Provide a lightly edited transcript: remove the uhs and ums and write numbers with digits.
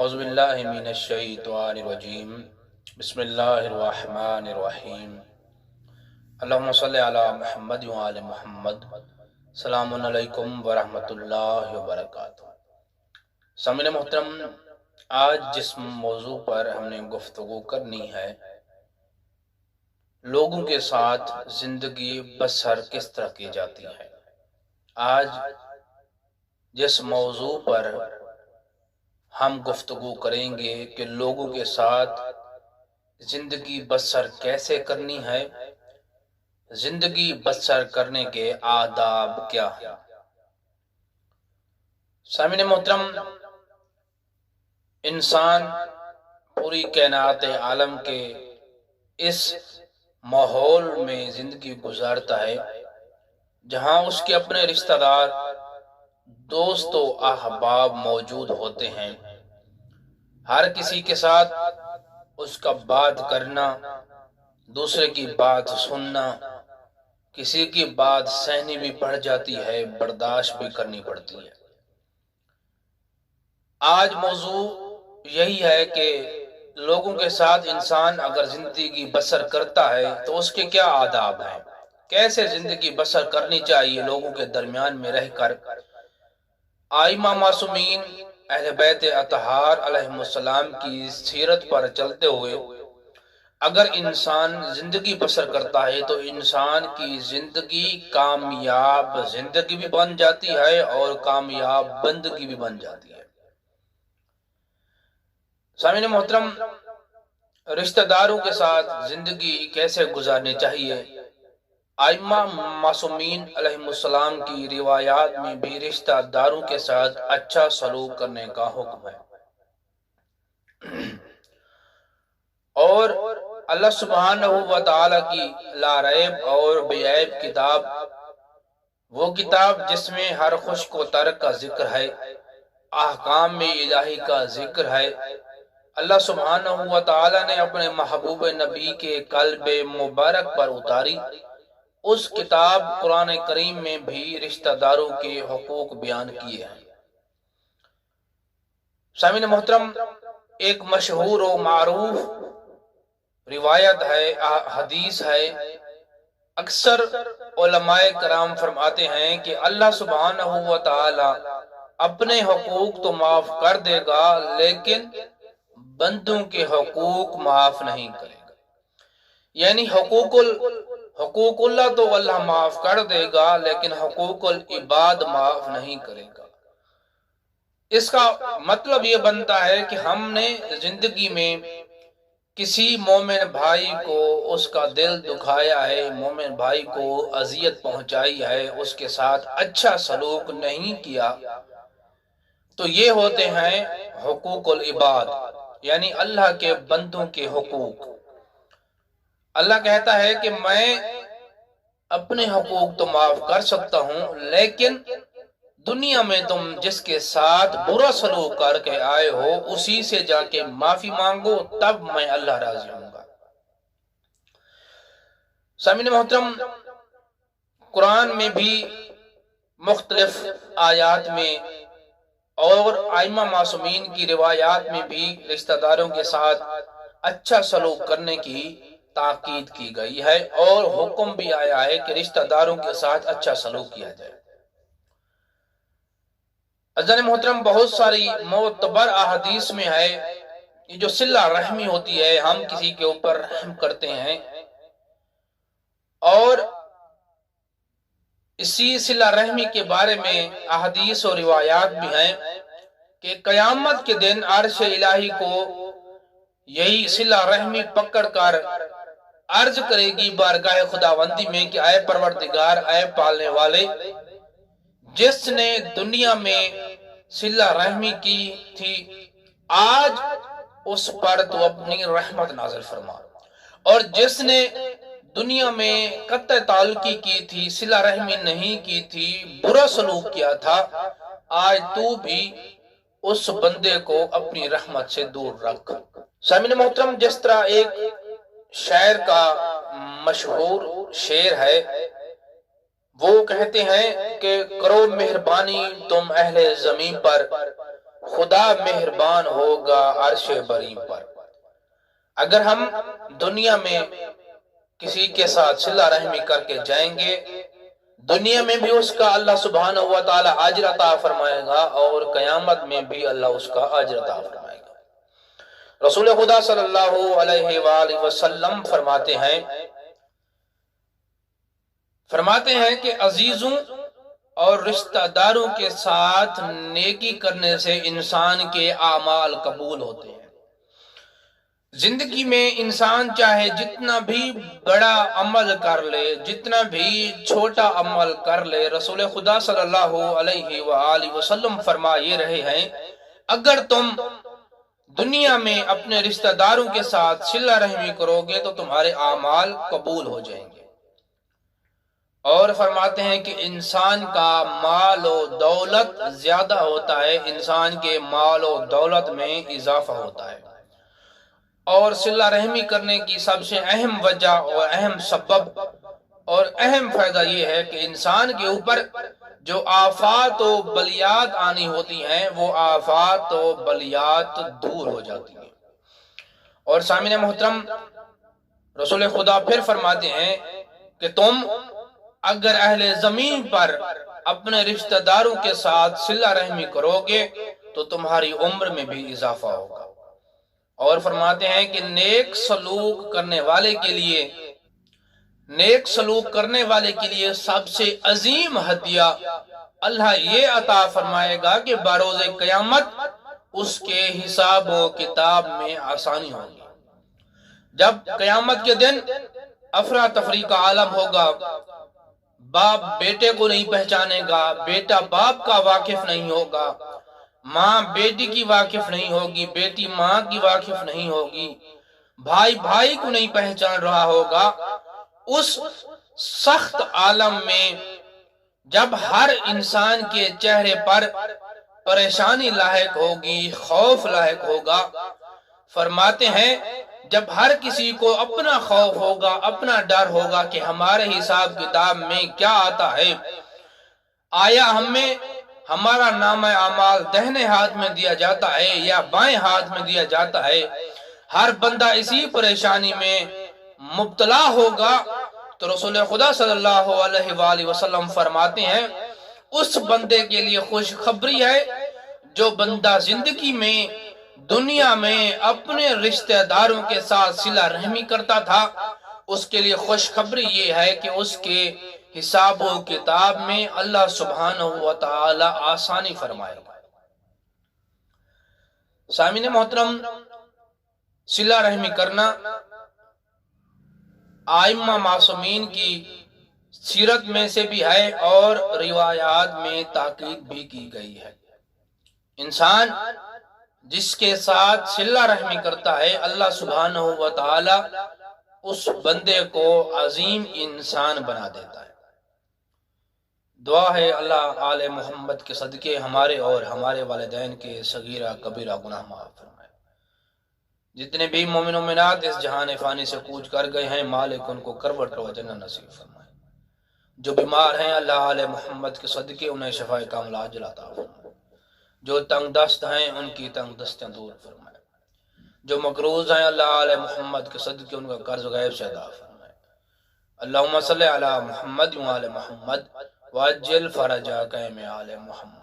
اعوذ باللہ من الشیطان الرجیم بسم اللہ الرحمن الرحیم اللہم صلی علی محمد وآل محمد السلام علیکم ورحمۃ اللہ وبرکاتہ۔ سامعین محترم، آج جس موضوع پر ہم نے گفتگو کرنی ہے، لوگوں کے ساتھ زندگی بسر کس طرح کی جاتی ہے۔ آج جس موضوع پر ہم گفتگو کریں گے کہ لوگوں کے ساتھ زندگی بسر کیسے کرنی ہے، زندگی بسر کرنے کے آداب کیا ہیں۔ سامعین محترم، انسان پوری کائنات عالم کے اس ماحول میں زندگی گزارتا ہے جہاں اس کے اپنے رشتہ دار، دوست و احباب موجود ہوتے ہیں۔ ہر کسی کے ساتھ اس کا بات کرنا، دوسرے کی بات سننا، کسی کی بات سہنی بھی پڑ جاتی ہے، برداشت بھی کرنی پڑتی ہے۔ آج موضوع یہی ہے کہ لوگوں کے ساتھ انسان اگر زندگی بسر کرتا ہے تو اس کے کیا آداب ہیں، کیسے زندگی بسر کرنی چاہیے لوگوں کے درمیان میں رہ کر۔ ائمہ معصومین اہل بیت اطہار علیہم السلام کی سیرت پر چلتے ہوئے اگر انسان زندگی بسر کرتا ہے تو انسان کی زندگی کامیاب زندگی بھی بن جاتی ہے اور کامیاب بندگی بھی بن جاتی ہے۔ سامعین محترم، رشتہ داروں کے ساتھ زندگی کیسے گزارنی چاہیے، ائمہ معصومین علیہم السلام کی روایات میں بھی رشتہ داروں کے ساتھ اچھا سلوک کرنے کا حکم ہے۔ اور اللہ سبحانہ و تعالی کی لا ریب اور بے عیب کتاب، وہ کتاب جس میں ہر خشک و تر کا ذکر ہے، احکام میں الہی کا ذکر ہے، اللہ سبحانہ و تعالی نے اپنے محبوب نبی کے قلب مبارک پر اتاری۔ اس کتاب قرآن کریم میں بھی رشتہ داروں کے حقوق بیان کیے ہیں۔ سامعین محترم، ایک مشہور و معروف روایت ہے، حدیث ہے، اکثر علماء کرام فرماتے ہیں کہ اللہ سبحانہ و تعالی اپنے حقوق تو معاف کر دے گا لیکن بندوں کے حقوق معاف نہیں کرے گا۔ یعنی حقوق اللہ تو اللہ معاف کر دے گا لیکن حقوق العباد معاف نہیں کرے گا۔ اس کا مطلب یہ بنتا ہے کہ ہم نے زندگی میں کسی مومن بھائی کو اس کا دل دکھایا ہے، مومن بھائی کو اذیت پہنچائی ہے، اس کے ساتھ اچھا سلوک نہیں کیا، تو یہ ہوتے ہیں حقوق العباد، یعنی اللہ کے بندوں کے حقوق۔ اللہ کہتا ہے کہ میں اپنے حقوق تو معاف کر سکتا ہوں لیکن دنیا میں تم جس کے ساتھ برا سلوک کر کے آئے ہو اسی سے جا کے معافی مانگو، تب میں اللہ راضی ہوں گا۔ سامعین محترم، قرآن میں بھی مختلف آیات میں اور ائمہ معصومین کی روایات میں بھی رشتہ داروں کے ساتھ اچھا سلوک کرنے کی تاکید کی گئی ہے اور حکم بھی آیا ہے کہ رشتہ داروں کے ساتھ اچھا سلوک کیا جائے۔ عزیزان محترم، بہت ساری معتبر احادیث میں ہے یہ جو صلہ رحمی ہوتی ہے، ہم کسی کے اوپر رحم کرتے ہیں، اور اسی صلہ رحمی کے بارے میں احادیث اور روایات بھی ہیں کہ قیامت کے دن عرش الہی کو یہی صلہ رحمی پکڑ کر عرض کرے گی بارگاہ خداوندی میں کہ اے پروردگار، اے پالنے والے، جس نے دنیا میں صلہ رحمی کی تھی آج اس پر تو اپنی رحمت نازل فرما، اور جس نے دنیا میں قطع تعلقی کی تھی، صلہ رحمی نہیں کی تھی، برا سلوک کیا تھا، آج تو بھی اس بندے کو اپنی رحمت سے دور رکھ۔ سامعین محترم، جس طرح ایک شاعر کا مشہور شعر ہے، وہ کہتے ہیں کہ کرو مہربانی تم اہل زمین پر، خدا مہربان ہوگا عرش بری پر۔ اگر ہم دنیا میں کسی کے ساتھ صلہ رحمی کر کے جائیں گے، دنیا میں بھی اس کا اللہ سبحانہ و تعالی اجر عطا فرمائے گا اور قیامت میں بھی اللہ اس کا اجر عطا فرمائے گا۔ رسول خدا صلی اللہ علیہ وآلہ وسلم فرماتے ہیں کہ عزیزوں اور رشتہ داروں کے ساتھ نیکی کرنے سے انسان کے اعمال قبول ہوتے ہیں۔ زندگی میں انسان چاہے جتنا بھی بڑا عمل کر لے، جتنا بھی چھوٹا عمل کر لے، رسول خدا صلی اللہ علیہ وآلہ وسلم فرما یہ رہے ہیں، اگر تم دنیا میں اپنے رشتہ داروں کے ساتھ صلہ رحمی کرو گے تو تمہارے اعمال قبول ہو جائیں گے۔ اور فرماتے ہیں کہ انسان کا مال و دولت زیادہ ہوتا ہے، انسان کے مال و دولت میں اضافہ ہوتا ہے، اور صلہ رحمی کرنے کی سب سے اہم وجہ اور اہم سبب اور اہم فائدہ یہ ہے کہ انسان کے اوپر جو آفات و بلیات آنی ہوتی ہیں وہ آفات و بلیات دور ہو جاتی ہیں۔ اور سامعین محترم، رسول خدا پھر فرماتے ہیں کہ تم اگر اہل زمین پر اپنے رشتہ داروں کے ساتھ صلہ رحمی کرو گے تو تمہاری عمر میں بھی اضافہ ہوگا۔ اور فرماتے ہیں کہ نیک سلوک کرنے والے کے لیے سب سے عظیم ہدیہ اللہ یہ عطا فرمائے گا کہ بروز قیامت اس کے حساب و کتاب میں آسانی ہوگی۔ جب قیامت کے دن افراتفری کا عالم ہوگا، باپ بیٹے کو نہیں پہچانے گا، بیٹا باپ کا واقف نہیں ہوگا، ماں بیٹی کی واقف نہیں ہوگی، بیٹی ماں کی واقف نہیں ہوگی، بھائی بھائی کو نہیں پہچان رہا ہوگا۔ اس سخت عالم میں جب ہر انسان کے چہرے پر پریشانی لاحق ہوگی، خوف لاحق ہوگا، فرماتے ہیں جب ہر کسی کو اپنا خوف ہوگا، اپنا ڈر ہوگا کہ ہمارے حساب کتاب میں کیا آتا ہے، آیا ہمیں ہمارا نامہ اعمال دہنے ہاتھ میں دیا جاتا ہے یا بائیں ہاتھ میں دیا جاتا ہے، ہر بندہ اسی پریشانی میں مبتلا ہوگا۔ تو رسول خدا صلی اللہ علیہ وآلہ وسلم فرماتے ہیں اس بندے کے لیے خوشخبری ہے جو بندہ زندگی میں دنیا میں اپنے رشتہ داروں کے ساتھ صلہ رحمی کرتا تھا، اس کے لیے خوشخبری یہ ہے کہ اس کے حساب و کتاب میں اللہ سبحانہ و تعالی آسانی فرمائے گا۔ سامعین محترم، صلہ رحمی کرنا ائمہ معصومین کی سیرت میں سے بھی ہے اور روایات میں تاکید بھی کی گئی ہے۔ انسان جس کے ساتھ صلہ رحمی کرتا ہے، اللہ سبحانہ و تعالی اس بندے کو عظیم انسان بنا دیتا ہے۔ دعا ہے اللہ آل محمد کے صدقے ہمارے اور ہمارے والدین کے صغیرہ کبیرہ گناہ معاف فرمائے۔ جتنے بھی مومن و مومنات اس جہان فانی سے کوچ کر گئے ہیں، مالک ان کو کروٹ و جنت نصیب فرمائے۔ جو بیمار ہیں اللہ آل محمد کے صدقے انہیں شفاء کاملہ عاجلہ عطا فرمائے۔ جو تنگ دست ہیں ان کی تنگ دستیں دور فرمائے۔ جو مقروض ہیں اللہ آل محمد کے صدقے ان کا قرض غیب سے ادا فرمائے۔ اللہم صلی علی محمد و آل محمد وعجل فرجا قیم آل محمد۔